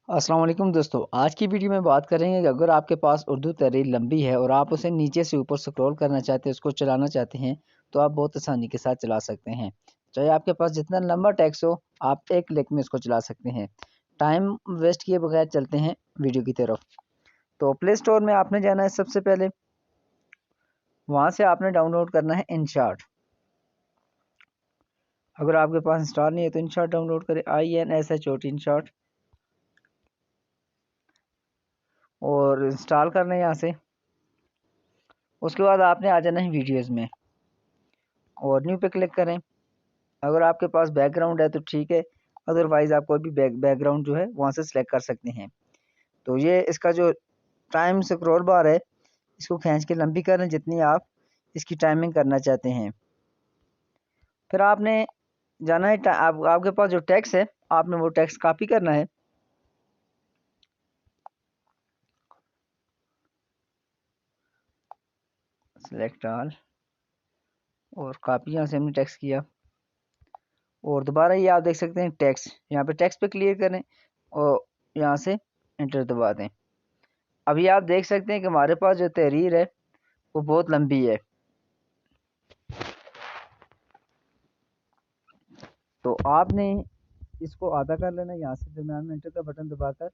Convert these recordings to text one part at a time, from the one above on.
अस्सलाम वालेकुम दोस्तों। आज की वीडियो में बात करेंगे कि अगर आपके पास उर्दू तहरीर लंबी है और आप उसे नीचे से ऊपर स्क्रॉल करना चाहते हैं, उसको चलाना चाहते हैं, तो आप बहुत आसानी के साथ चला सकते हैं। चाहे आपके पास जितना लंबा टेक्स्ट हो, आप एक क्लिक में इसको चला सकते हैं। टाइम वेस्ट किए बगैर चलते हैं वीडियो की तरफ। तो प्ले स्टोर में आपने जाना है सबसे पहले, वहाँ से आपने डाउनलोड करना है इनशार्ट। अगर आपके पास इंस्टॉल नहीं है तो इनशार्ट डाउनलोड करें, INSHOT इनशार्ट, और इंस्टॉल कर लें यहाँ से। उसके बाद आपने आ जाना है वीडियोज़ में और न्यू पे क्लिक करें। अगर आपके पास बैकग्राउंड है तो ठीक है, अदरवाइज़ आप कोई भी बैकग्राउंड जो है वहाँ से सिलेक्ट कर सकते हैं। तो ये इसका जो टाइम स्क्रॉल बार है, इसको खींच के लंबी करें जितनी आप इसकी टाइमिंग करना चाहते हैं। फिर आपने जाना है आपके पास जो टेक्स्ट है, आपने वो टेक्स्ट कॉपी करना है। सेलेक्ट ऑल और कॉपी, यहाँ से हमने टेक्स्ट किया और दोबारा ये आप देख सकते हैं टेक्स्ट, यहाँ पे टेक्स्ट पे क्लिक करें और यहाँ से एंटर दबा दें। अभी आप देख सकते हैं कि हमारे पास जो तहरीर है वो बहुत लंबी है। तो आपने इसको आधा कर लेना है, यहाँ से दरम्यान में एंटर का बटन दबाकर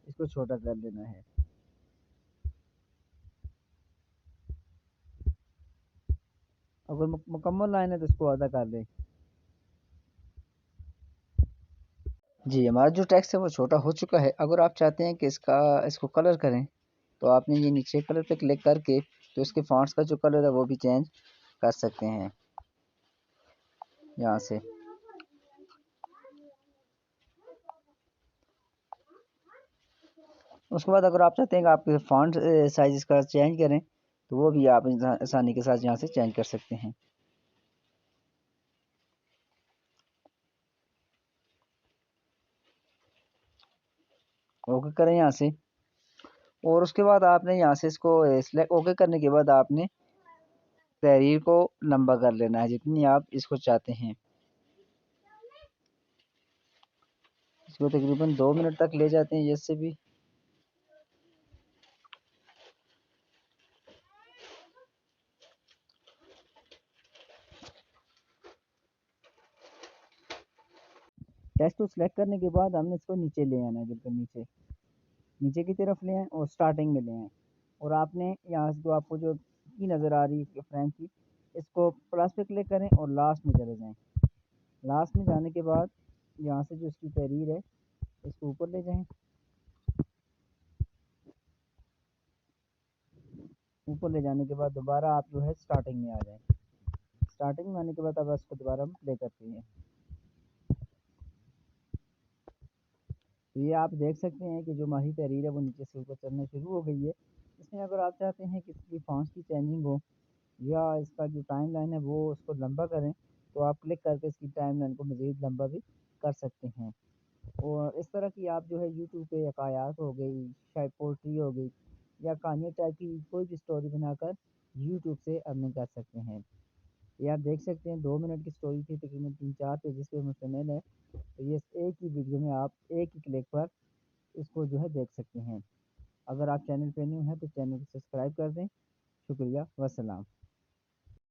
इसको छोटा कर लेना है। अगर मुकम्मल लाइन है तो इसको आधा कर लें। जी, हमारा जो टेक्स्ट है वो छोटा हो चुका है। अगर आप चाहते हैं कि इसको कलर करें, तो आपने ये नीचे कलर पे क्लिक करके तो इसके फॉन्ट्स का जो कलर है वो भी चेंज कर सकते हैं यहाँ से। उसके बाद अगर आप चाहते हैं कि आपके फॉन्ट साइज इसका चेंज करें, तो वो भी आप आसानी के साथ यहाँ से चेंज कर सकते हैं। ओके करें यहाँ से, और उसके बाद आपने यहाँ से इसको सिलेक्ट ओके करने के बाद आपने तहरीर को लंबा कर लेना है जितनी आप इसको चाहते हैं। इसको तकरीबन 2 मिनट तक ले जाते हैं जैसे भी। टेक्स्ट को सिलेक्ट करने के बाद हमने इसको नीचे ले आना है, बिल्कुल नीचे नीचे की तरफ ले आए और स्टार्टिंग में ले आए। और आपने यहाँ से जो आपको जो की नज़र आ रही है फ्रेंड की, इसको प्लस पे क्लिक करें और लास्ट में चले जाएं। लास्ट में जाने के बाद यहाँ से जो इसकी तहरीर है इसको ऊपर ले जाएं। ऊपर ले जाने के बाद दोबारा आप जो है स्टार्टिंग में आ जाएं। स्टार्टिंग में आने के बाद अब इसको दोबारा हम प्ले करते हैं। तो ये आप देख सकते हैं कि जो हमारी तहरीर है वो नीचे से ऊपर चलना शुरू हो गई है। इसमें अगर आप चाहते हैं कि इसकी फॉन्ट्स की चेंजिंग हो या इसका जो टाइम लाइन है वो उसको लंबा करें, तो आप क्लिक करके इसकी टाइम लाइन को मज़ीद लंबा भी कर सकते हैं। और इस तरह की आप जो है यूट्यूब पे हकायात हो गई, शायद पोइट्री हो गई या कहानियाँ टाइप की कोई भी स्टोरी बनाकर यूट्यूब से अर्निंग कर सकते हैं। ये आप देख सकते हैं 2 मिनट की स्टोरी थी, तकरीबन 3-4 पेजेस पे मुश्तमिल है। तो ये एक ही वीडियो में आप एक ही क्लिक पर इसको जो है देख सकते हैं। अगर आप चैनल पे न्यू हैं तो चैनल को सब्सक्राइब कर दें। शुक्रिया, वस्सलाम।